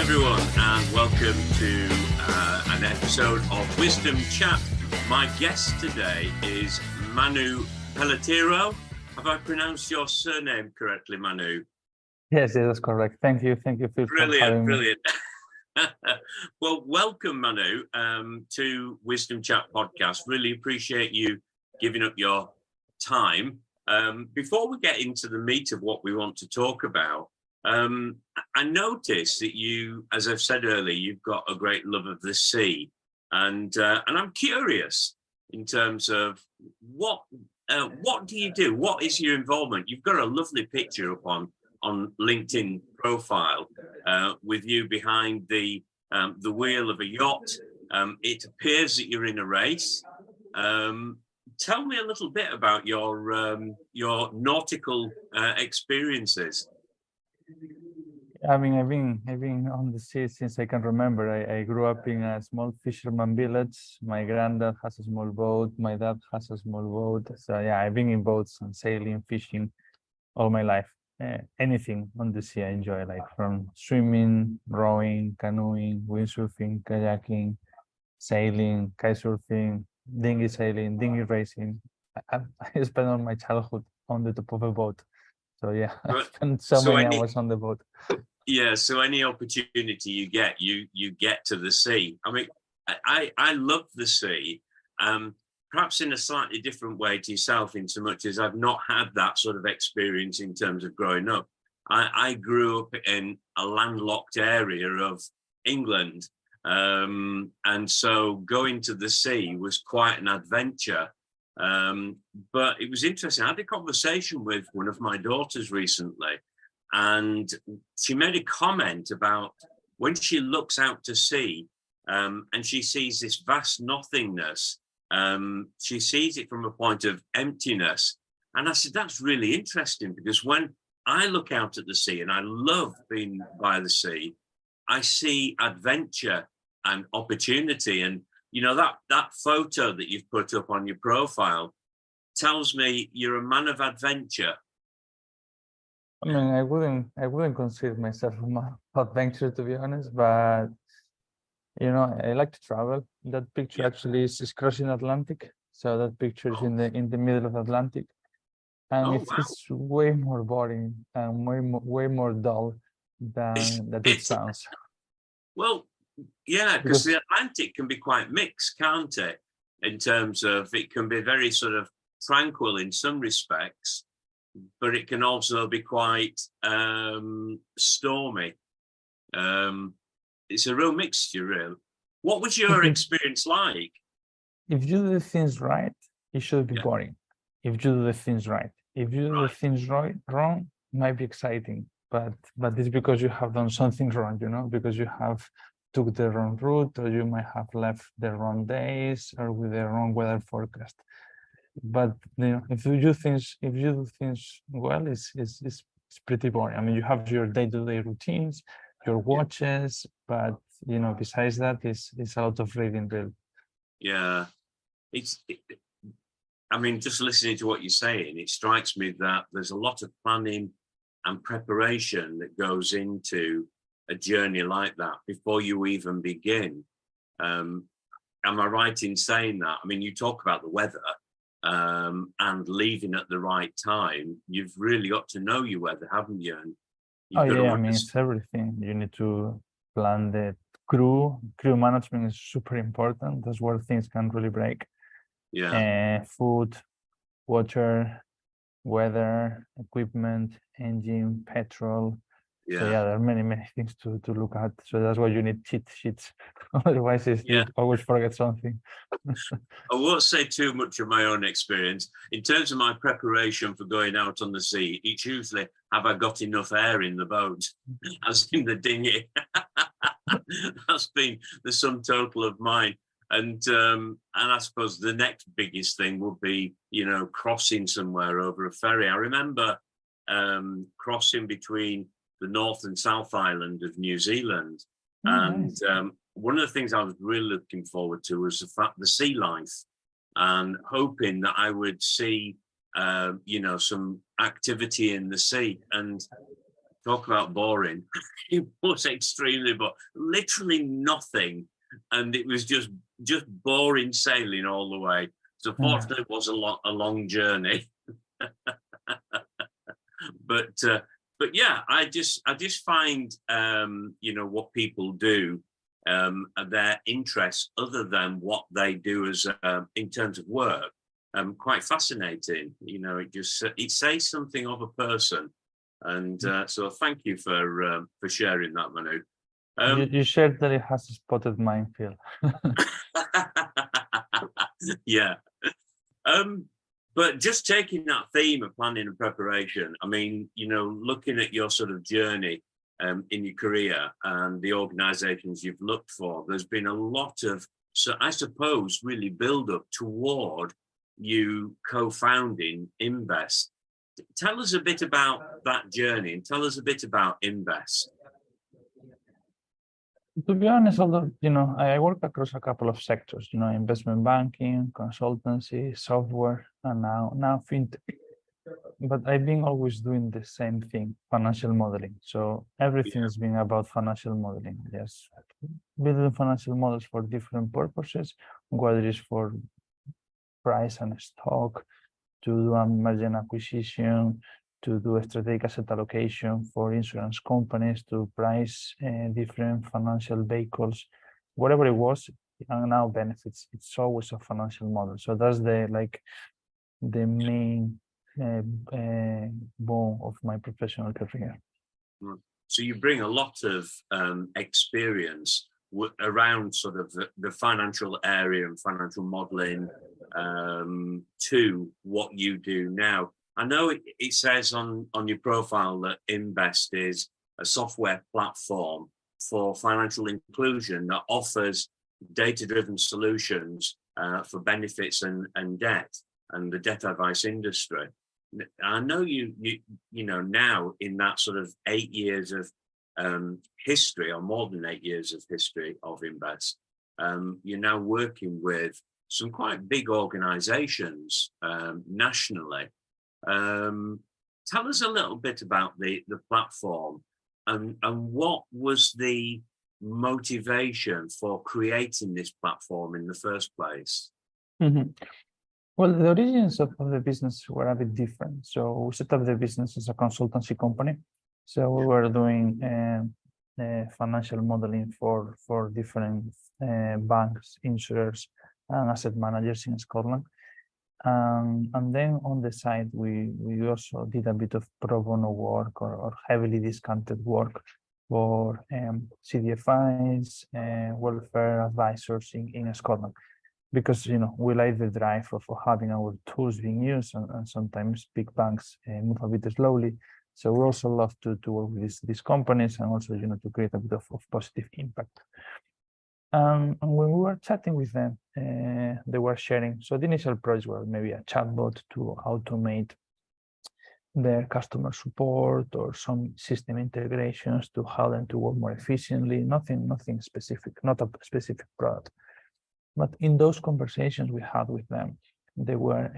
everyone, and welcome to an episode of Wisdom Chat. My guest today is Manu Pelletero. Have I pronounced your surname correctly, Manu? Yes, that's correct. Thank you, Phil, for having me. Brilliant. Well, welcome, Manu, to Wisdom Chat podcast. Really appreciate you giving up your time. Before we get into the meat of what we want to talk about, I noticed that you, as I've said earlier, you've got a great love of the sea, and I'm curious in terms of what do you do? What is your involvement? You've got a lovely picture up on LinkedIn profile with you behind the wheel of a yacht. It appears that you're in a race. Tell me a little bit about your nautical experiences. I mean, I've been on the sea since I can remember. I grew up in a small fisherman village. My granddad has a small boat. My dad has a small boat. So yeah, I've been in boats and sailing, fishing all my life. Anything on the sea I enjoy, like from swimming, rowing, canoeing, windsurfing, kayaking, sailing, kite surfing, dinghy sailing, dinghy racing. I spent all my childhood on the top of a boat. So yeah, I spent so many hours on the boat. Yeah, so any opportunity you get to the sea. I mean, I love the sea, perhaps in a slightly different way to yourself, in so much as I've not had that sort of experience in terms of growing up. I grew up in a landlocked area of England, and so going to the sea was quite an adventure. But it was interesting. I had a conversation with one of my daughters recently, and she made a comment about when she looks out to sea, and she sees this vast nothingness. She sees it from a point of emptiness. And I said, that's really interesting, because when I look out at the sea, and I love being by the sea, I see adventure and opportunity. And you know, that photo that you've put up on your profile tells me you're a man of adventure. I mean, I wouldn't consider myself a man of adventure, to be honest, but you know, I like to travel. That picture actually is crossing Atlantic. So that picture is in the middle of Atlantic. And it's way more boring and way more dull than that it sounds. Well, yeah, because the Atlantic can be quite mixed, can't it? In terms of, it can be very sort of tranquil in some respects, but it can also be quite stormy. It's a real mixture, really. What was your experience like? If you do the things right, it should be boring. If you do the things right. If you do the things wrong, it might be exciting. But it's because you have done something wrong, you know, because you have took the wrong route, or you might have left the wrong days, or with the wrong weather forecast. But you know, if you do things well, it's pretty boring. I mean, you have your day-to-day routines, your watches, but you know, besides that, it's a lot of reading, really. Yeah, I mean, just listening to what you're saying, it strikes me that there's a lot of planning and preparation that goes into a journey like that before you even begin. Am I right in saying that? I mean, you talk about the weather and leaving at the right time. You've really got to know your weather, haven't you? And I mean, it's everything. You need to plan the crew. Crew management is super important. That's where things can really break. Yeah. Food, water, weather, equipment, engine, petrol. Yeah. So yeah, there are many things to look at. So that's why you need cheat sheets. Otherwise, you always forget something. I won't say too much of my own experience. In terms of my preparation for going out on the sea, it's usually, have I got enough air in the boat, as in the dinghy? That's been the sum total of mine. And I suppose the next biggest thing would be, you know, crossing somewhere over a ferry. I remember crossing between the North and South Island of New Zealand. And one of the things I was really looking forward to was the sea life, and hoping that I would see, you know, some activity in the sea. And talk about boring. It was extremely boring, literally nothing, and it was just boring sailing all the way. So fortunately, it was a long journey. But yeah, I just find what people do, their interests other than what they do as in terms of work, quite fascinating. It says something of a person, and so thank you for sharing that, Manu. You shared that it has a spotted minefield. Yeah. But just taking that theme of planning and preparation, I mean, looking at your sort of journey in your career and the organizations you've looked for, there's been a lot of, so I suppose, really build up toward you co-founding Invest. Tell us a bit about that journey and tell us a bit about Invest. To be honest, although, I work across a couple of sectors, investment banking, consultancy, software, and now fintech. But I've been always doing the same thing, financial modeling. So everything has been about financial modeling. Yes, building financial models for different purposes, whether it's for price and stock, to do a merger and acquisition, to do a strategic asset allocation for insurance companies, to price different financial vehicles, whatever it was, and now benefits. It's always a financial model. So that's the main bone of my professional career. So you bring a lot of experience around sort of the financial area and financial modeling to what you do now. I know it says on your profile that Invest is a software platform for financial inclusion that offers data-driven solutions for benefits and debt and the debt advice industry. I know you now in that sort of 8 years of history, or more than 8 years of history of Invest, you're now working with some quite big organizations nationally. Tell us a little bit about the platform and what was the motivation for creating this platform in the first place? Well, the origins of the business were a bit different. So we set up the business as a consultancy company. So we were doing financial modeling for different banks, insurers, and asset managers in Scotland. And then on the side, we also did a bit of pro bono work or heavily discounted work for CDFIs, welfare advisors in Scotland. Because we like the drive for having our tools being used, and sometimes big banks move a bit slowly. So we also love to work with these companies and also to create a bit of positive impact. And when we were chatting with them, they were sharing. So the initial projects were maybe a chatbot to automate their customer support or some system integrations to help them to work more efficiently. Nothing specific, not a specific product. But in those conversations we had with them, they were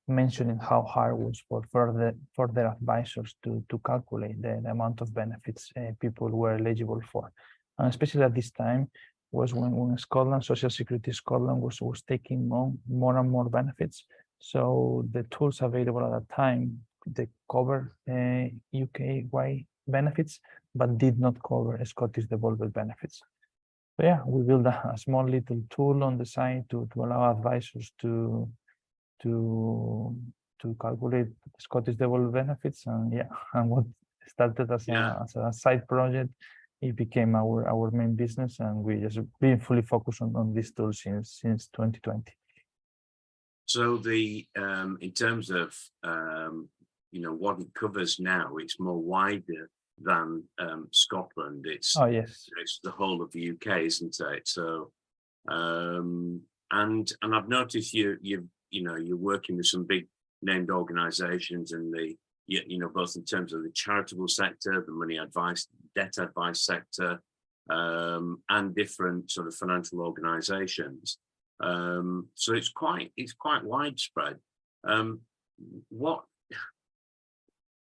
mentioning how hard it was for their advisors to calculate the amount of benefits people were eligible for. And especially at this time was when Scotland, Social Security Scotland was taking more and more benefits. So the tools available at that time, they cover UK-wide benefits, but did not cover Scottish devolved benefits. So yeah, we built a small little tool on the side to allow advisors to calculate Scottish devolved benefits, and what started as a side project, it became our main business, and we just been fully focused on this tool since 2020. So the in terms of what it covers now, it's more wider than Scotland. It's it's the whole of the UK, isn't it? So and I've noticed you're working with some big named organizations in the both in terms of the charitable sector, the money advice, debt advice sector, and different sort of financial organizations. So it's quite widespread.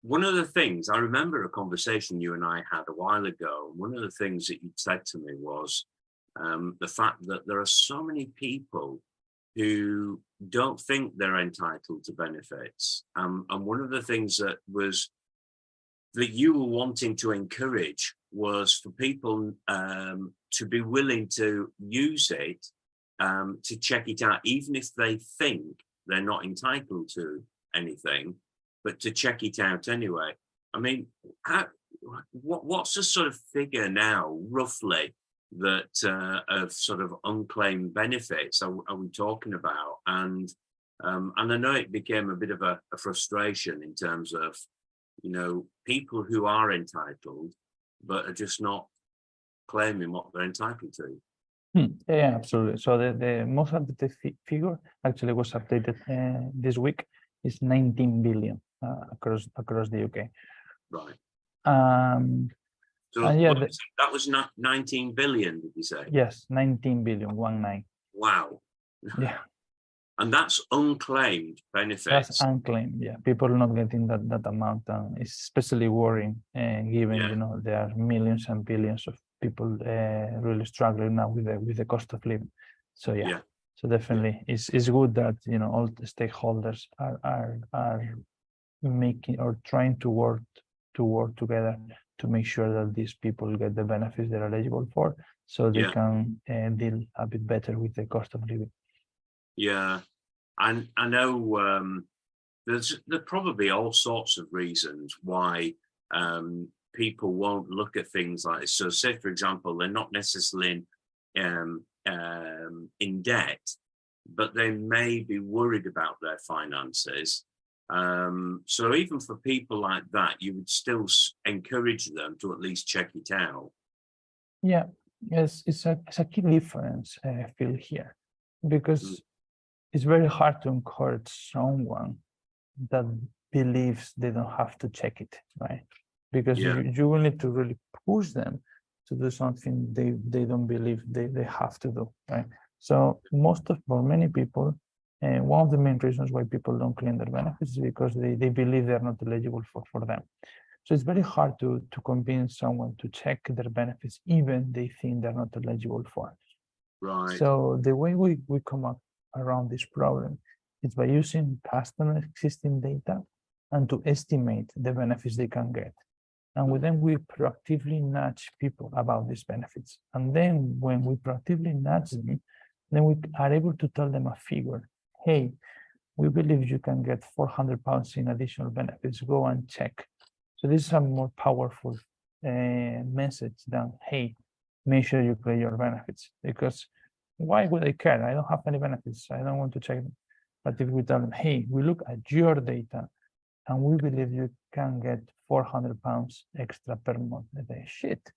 one of the things, I remember a conversation you and I had a while ago. One of the things that you said to me was the fact that there are so many people who don't think they're entitled to benefits. And one of the things that you were wanting to encourage was for people to be willing to use it, to check it out, even if they think they're not entitled to anything, but to check it out anyway. I mean, what's the sort of figure now, roughly, that of sort of unclaimed benefits are we talking about? And I know it became a bit of a frustration in terms of, you know, people who are entitled, but are just not claiming what they're entitled to. Yeah, absolutely. So the most updated figure actually was updated this week. Is 19 billion across the UK. Right. And yeah, that was not 19 billion, did you say? Yes, 19 billion, 19. Wow. Yeah. And that's unclaimed benefits. That's unclaimed, yeah. People not getting that amount, and it's especially worrying, given you know there are millions and billions of people really struggling now with the cost of living. So yeah. So definitely, it's good that you know all the stakeholders are making or trying to work together to make sure that these people get the benefits they're eligible for, so they can deal a bit better with the cost of living. Yeah, and I know there's probably all sorts of reasons why people won't look at things like this. So, say for example, they're not necessarily in debt, but they may be worried about their finances. So even for people like that, you would still encourage them to at least check it out. Yeah, yes, it's a key difference I feel here, because it's very hard to encourage someone that believes they don't have to check it, right? Because you will need to really push them to do something they don't believe they have to do, right? So for many people, one of the main reasons why people don't claim their benefits is because they believe they're not eligible for them. So it's very hard to convince someone to check their benefits, even they think they're not eligible for. Right. So the way we come up around this problem is by using past and existing data and to estimate the benefits they can get. And then we proactively nudge people about these benefits. And then when we proactively nudge them, then we are able to tell them a figure. Hey, we believe you can get £400 in additional benefits. Go and check. So this is a more powerful message than, hey, make sure you claim your benefits. Because why would I care? I don't have any benefits. I don't want to check them. But if we tell them, hey, we look at your data and we believe you can get £400 extra per month. They say, shit,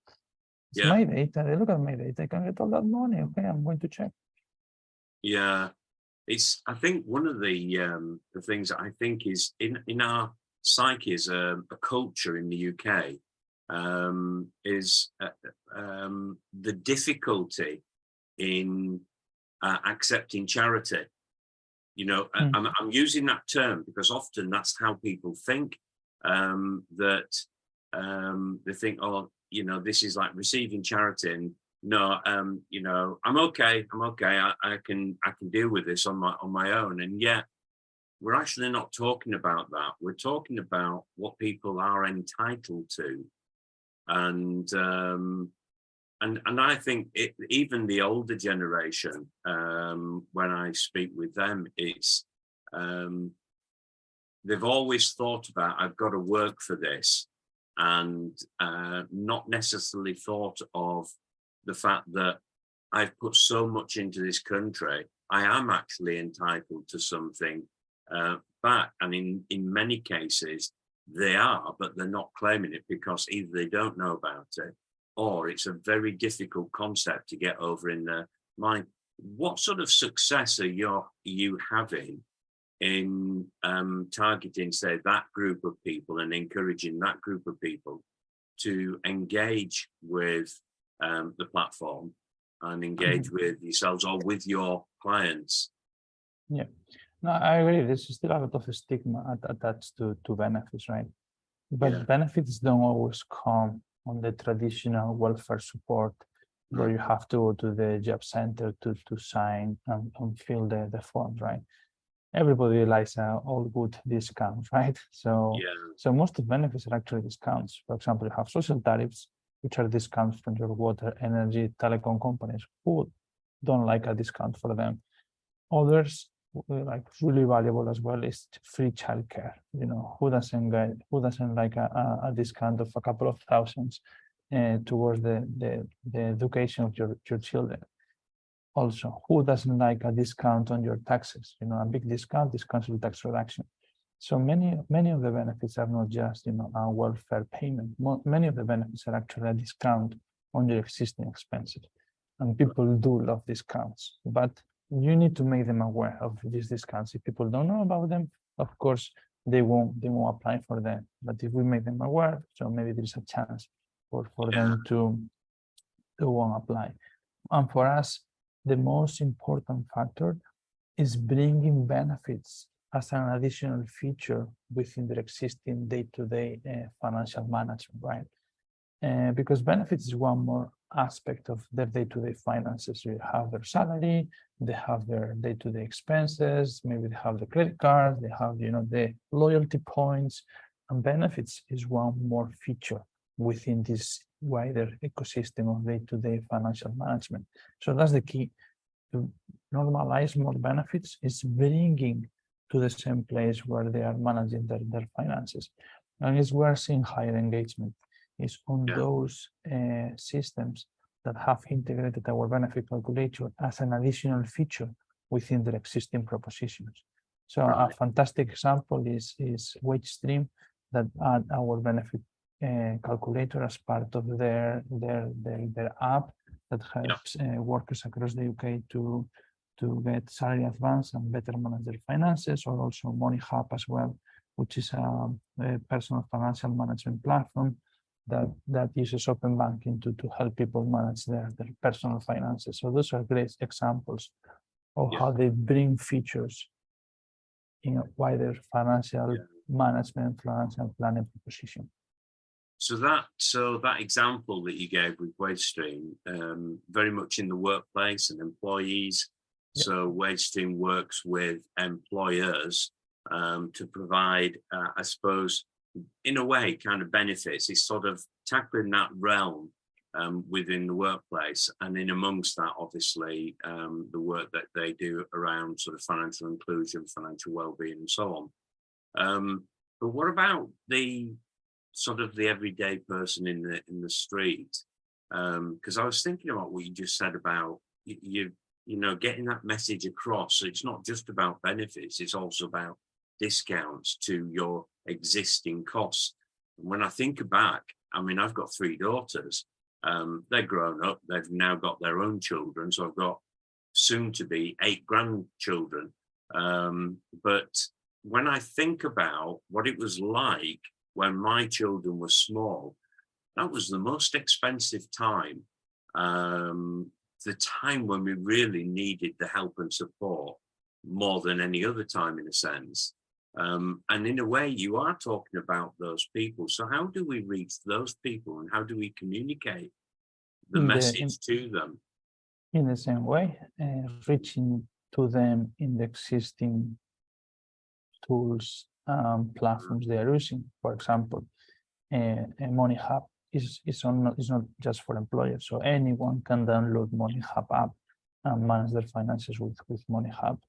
it's my data. They look at my data. I can get all that money. Okay, I'm going to check. Yeah. I think one of the things that I think is in our psyche as a culture in the UK is the difficulty in accepting charity. You know, I'm using that term because often that's how people think, that they think, oh, you know, this is like receiving charity, and no, you know, I'm okay. I can deal with this on my own. And yet we're actually not talking about that. We're talking about what people are entitled to. And I think even the older generation, when I speak with them, it's they've always thought about, I've got to work for this, and not necessarily thought of the fact that I've put so much into this country, I am actually entitled to something back. And in many cases, they are, but they're not claiming it because either they don't know about it, or it's a very difficult concept to get over in their mind. What sort of success are you having in targeting, say, that group of people and encouraging that group of people to engage with the platform and engage with yourselves or with your clients? Yeah, no, I agree. There's still a lot of stigma attached to benefits, right? But benefits don't always come on the traditional welfare support, where you have to go to the job center to sign and fill the forms, right? Everybody likes all good discounts, right? So most of the benefits are actually discounts. For example, you have social tariffs, which are discounts from your water, energy, telecom companies. Who don't like a discount for them? Others, like really valuable as well, is free childcare. You know, who doesn't like a discount of a couple of thousands towards the education of your children? Also, who doesn't like a discount on your taxes? You know, a big discount is council tax reduction. So many of the benefits are not just, you know, a welfare payment. Many of the benefits are actually a discount on your existing expenses. And people do love discounts, but you need to make them aware of these discounts. If people don't know about them, of course, they won't apply for them. But if we make them aware, so maybe there's a chance for them to won't apply. And for us, the most important factor is bringing benefits as an additional feature within their existing day-to-day financial management, right? Because benefits is one more aspect of their day-to-day finances. You have their salary, they have their day-to-day expenses, maybe they have the credit cards, they have, you know, the loyalty points, and benefits is one more feature within this wider ecosystem of day-to-day financial management. So that's the key. To normalize more benefits is bringing to the same place where they are managing their finances. And it's we're seeing higher engagement is on those systems that have integrated our benefit calculator as an additional feature within their existing propositions. So a fantastic example is WageStream, that add our benefit calculator as part of their app that helps workers across the UK to get salary advance and better manage their finances, or also Money Hub as well, which is a personal financial management platform that uses open banking to help people manage their personal finances. So those are great examples of how they bring features in a wider financial management, financial planning proposition. So that example that you gave with WageStream, very much in the workplace and employees. So WageStream works with employers to provide, I suppose, in a way, kind of benefits. It's sort of tackling that realm within the workplace, and in amongst that, obviously, the work that they do around sort of financial inclusion, financial well-being, and so on. But what about the sort of the everyday person in the street? Because I was thinking about what you just said about you know, getting that message across. So it's not just about benefits; it's also about discounts to your existing costs. And when I think back, I mean, I've got 3 daughters. They're grown up. They've now got their own children. So I've got soon to be 8 grandchildren. But when I think about what it was like when my children were small, that was the most expensive time. The time when we really needed the help and support more than any other time, in a sense. And in a way, you are talking about those people. So how do we reach those people, and how do we communicate the message to them? In the same way, reaching to them in the existing tools, platforms they are using. For example, a Money Hub is not just for employers, so anyone can download Money Hub app and manage their finances with Money Hub.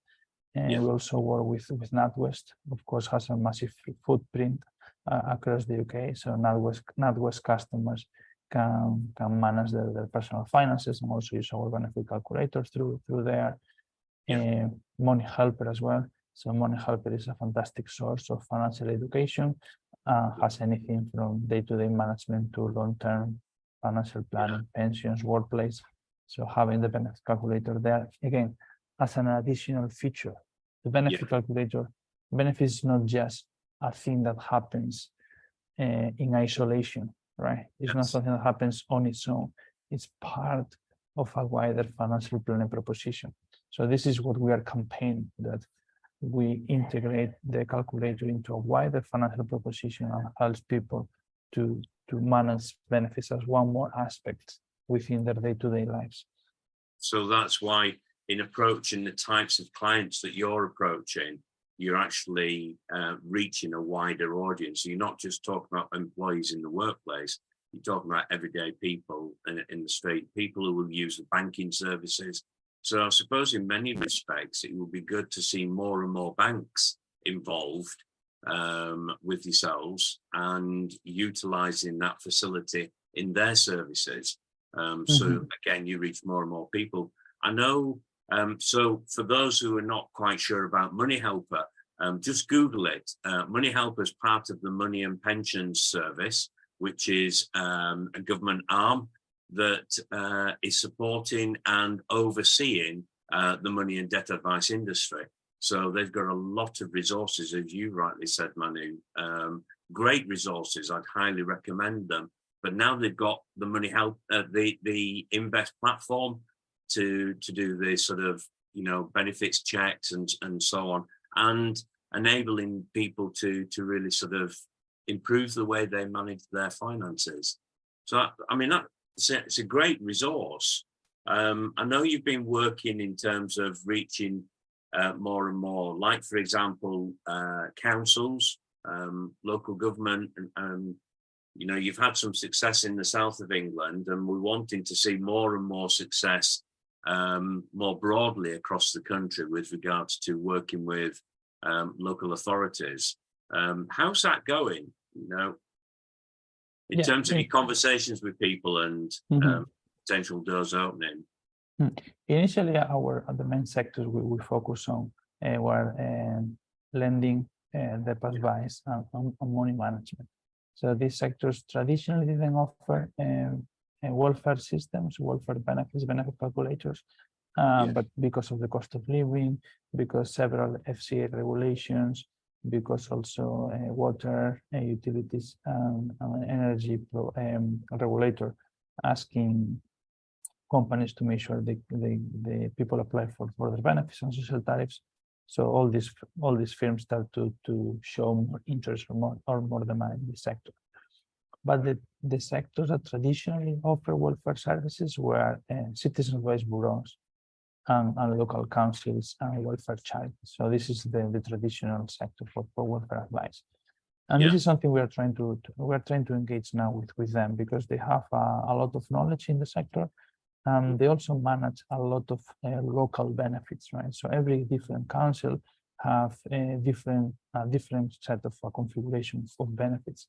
And we also work with NatWest. Of course, has a massive footprint across the UK. So NatWest customers can manage their personal finances and also use our benefit calculators through there. Money Helper as well. So Money Helper is a fantastic source of financial education. Has anything from day-to-day management to long-term financial planning, pensions, workplace. So having the benefit calculator there, again, as an additional feature. The benefit calculator, benefits is not just a thing that happens in isolation, right? It's not something that happens on its own. It's part of a wider financial planning proposition. So this is what we are campaigning, that we integrate the calculator into a wider financial proposition and helps people to manage benefits as one more aspect within their day-to-day lives. So that's why in approaching the types of clients that you're approaching, you're actually reaching a wider audience. You're not just talking about employees in the workplace, you're talking about everyday people in the street, people who will use the banking services. So I suppose in many respects, it would be good to see more and more banks involved with yourselves and utilising that facility in their services. So again, you reach more and more people. I know, so for those who are not quite sure about Money Helper, just Google it. Money Helper is part of the Money and Pensions Service, which is a government arm that is supporting and overseeing the money and debt advice industry. So they've got a lot of resources, as you rightly said, Manu, great resources. I'd highly recommend them. But now they've got the Money Help, the Invest platform to do the sort of, you know, benefits checks and so on, and enabling people to really sort of improve the way they manage their finances. So, I mean, it's a great resource. I know you've been working in terms of reaching more and more, like, for example, councils, local government, and you know, you've had some success in the south of England, and we're wanting to see more and more success more broadly across the country with regards to working with local authorities. How's that going? You know, in terms of your conversations with people and potential doors opening. Initially, the main sectors we focus on were lending, debt advice, and money management. So these sectors traditionally didn't offer welfare systems, welfare benefits, benefit calculators, but because of the cost of living, because several FCA regulations, because also water, utilities, and energy regulator asking companies to make sure the people apply for their benefits and social tariffs. So all these firms start to show more interest or more demand in the sector. But the sectors that traditionally offer welfare services were citizen advice bureaus and local councils and welfare charities. So this is the traditional sector for welfare advice. And this is something we are trying to engage now with them, because they have a lot of knowledge in the sector. They also manage a lot of local benefits, right? So every different council have a different set of configurations of benefits.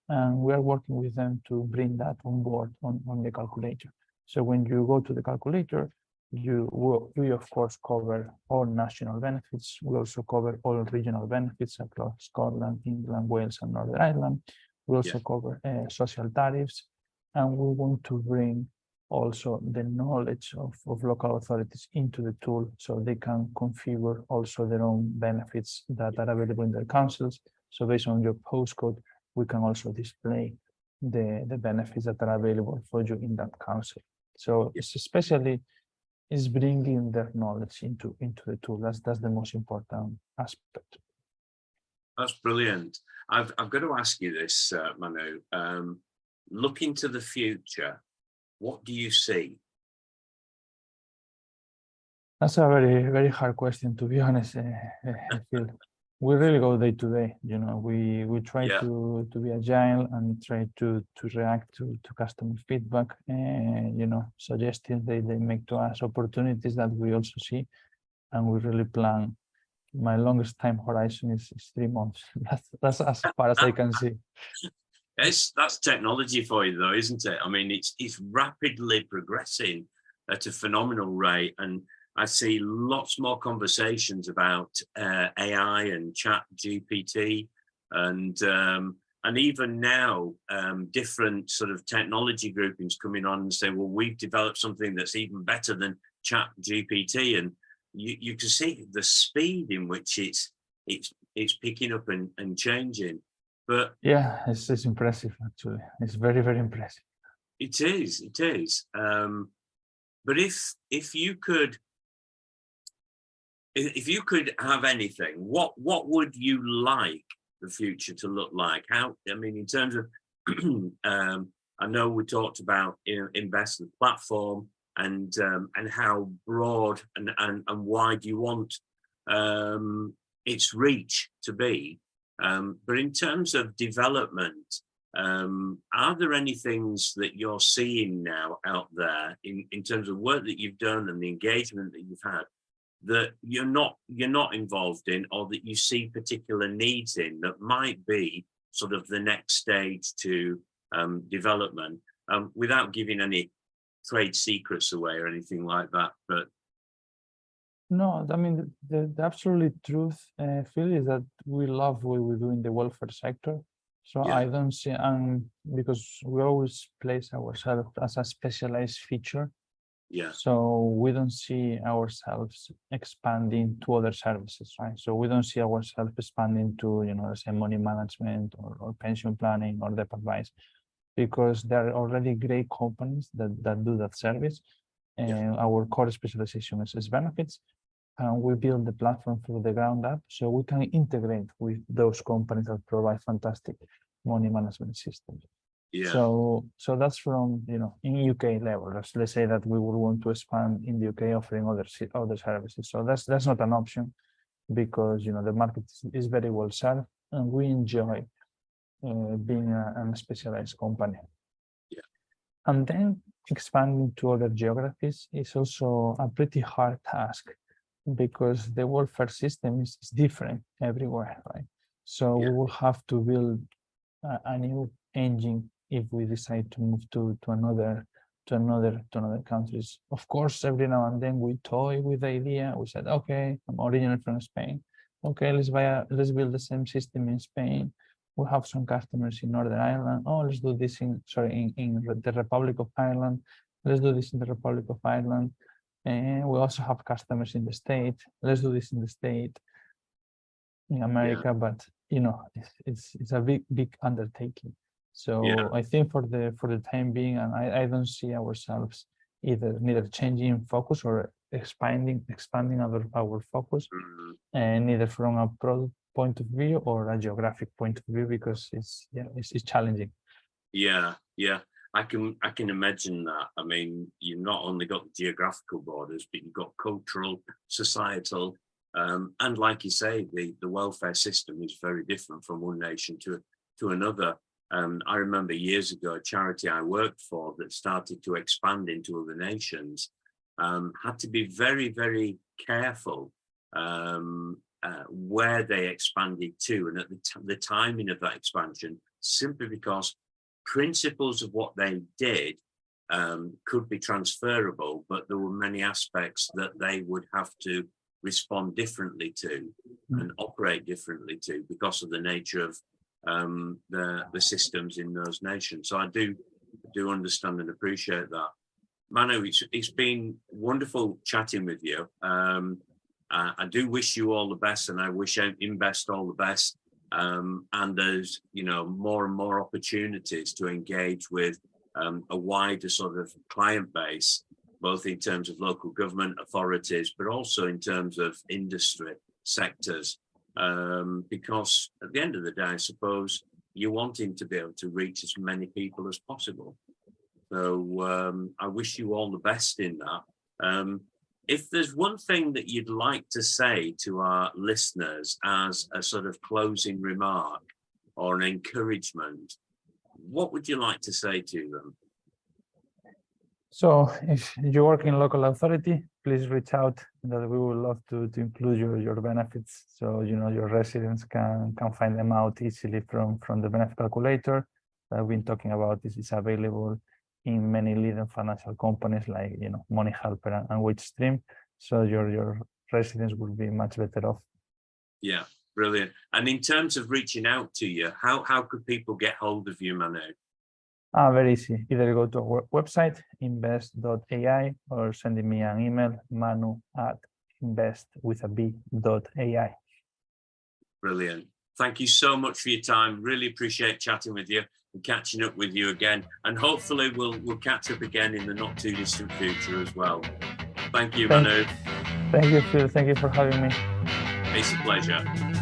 And we are working with them to bring that on board on the calculator. So when you go to the calculator, we of course cover all national benefits. We also cover all regional benefits across Scotland, England, Wales, and Northern Ireland. We also cover social tariffs, and we want to bring also the knowledge of local authorities into the tool, so they can configure also their own benefits that are available in their councils. So based on your postcode, we can also display the benefits that are available for you in that council. So it's especially is bringing their knowledge into the tool. That's the most important aspect. That's brilliant. I've got to ask you this, Manu. Looking to the future, what do you see? That's a very, very hard question, to be honest. I feel we really go day to day. You know, we try to be agile and try to react to customer feedback, and you know, suggestions they make to us, opportunities that we also see, and we really plan. My longest time horizon is 3 months. That's as far as I can see. That's technology for you, though, isn't it? I mean, it's rapidly progressing at a phenomenal rate, and I see lots more conversations about AI and Chat GPT, and even now different sort of technology groupings coming on and say, well, we've developed something that's even better than Chat GPT, and you can see the speed in which it's picking up and changing. But yeah, it's impressive, actually. It's very, very impressive. It is. But if you could if you could have anything, what would you like the future to look like? How, I mean, in terms of, I know we talked about, investment platform and how broad and wide you want its reach to be. But in terms of development, are there any things that you're seeing now out there in terms of work that you've done and the engagement that you've had that you're not involved in, or that you see particular needs in that might be sort of the next stage to development, without giving any trade secrets away or anything like that? But No, I mean, the absolute truth, Phil, is that we love what we do in the welfare sector. So yeah, I don't see, because we always place ourselves as a specialized feature. yeah, So we don't see ourselves expanding to other services, right? So we don't see ourselves expanding to, let's say money management or pension planning or debt advice, because there are already great companies that do that service. And our core specialization is benefits. And we build the platform from the ground up so we can integrate with those companies that provide fantastic money management systems. yeah, So that's from, in UK level. Let's say that we would want to expand in the UK offering other services. So that's not an option, because the market is very well served and we enjoy being a specialized company. yeah, And then expanding to other geographies is also a pretty hard task, because the welfare system is different everywhere, right? So we will have to build a new engine if we decide to move to another countries. Of course, every now and then we toy with the idea. We said, okay, I'm originally from Spain. Okay, let's build the same system in Spain. We have some customers in Northern Ireland. Oh, let's do this in the Republic of Ireland. Let's do this in the Republic of Ireland. And we also have customers in the state. Let's do this in the state, in America, but it's a big undertaking. So I think for the time being, and I don't see ourselves neither changing focus or expanding our focus, and neither from a product point of view or a geographic point of view, because it's challenging. yeah, yeah. I can imagine that. I mean, you've not only got the geographical borders, but you've got cultural, societal, and like you say, the welfare system is very different from one nation to another. I remember years ago, a charity I worked for that started to expand into other nations had to be very, very careful where they expanded to, and at the timing of that expansion, simply because principles of what they did could be transferable, but there were many aspects that they would have to respond differently to and operate differently to, because of the nature of the systems in those nations. So I do understand and appreciate that. Manu, it's been wonderful chatting with you. I do wish you all the best, and I wish Invest all the best. And there's more and more opportunities to engage with a wider sort of client base, both in terms of local government authorities, but also in terms of industry sectors, because at the end of the day, I suppose you're wanting to be able to reach as many people as possible. So I wish you all the best in that. If there's one thing that you'd like to say to our listeners as a sort of closing remark or an encouragement, what would you like to say to them? So if you work in local authority, please reach out. That we would love to include your benefits, so your residents can find them out easily from the benefit calculator that I've been talking about. This is available in many leading financial companies like Money Helper and WageStream. So your residents will be much better off. Yeah, brilliant. And in terms of reaching out to you, how could people get hold of you, Manu? Very easy. Either go to our website, invest.ai, or sending me an email, manu@invest.ai. Brilliant. Thank you so much for your time. Really appreciate chatting with you and catching up with you again. And hopefully we'll catch up again in the not too distant future as well. Thank you, Manu. Thank you, Phil. Thank you for having me. It's a pleasure.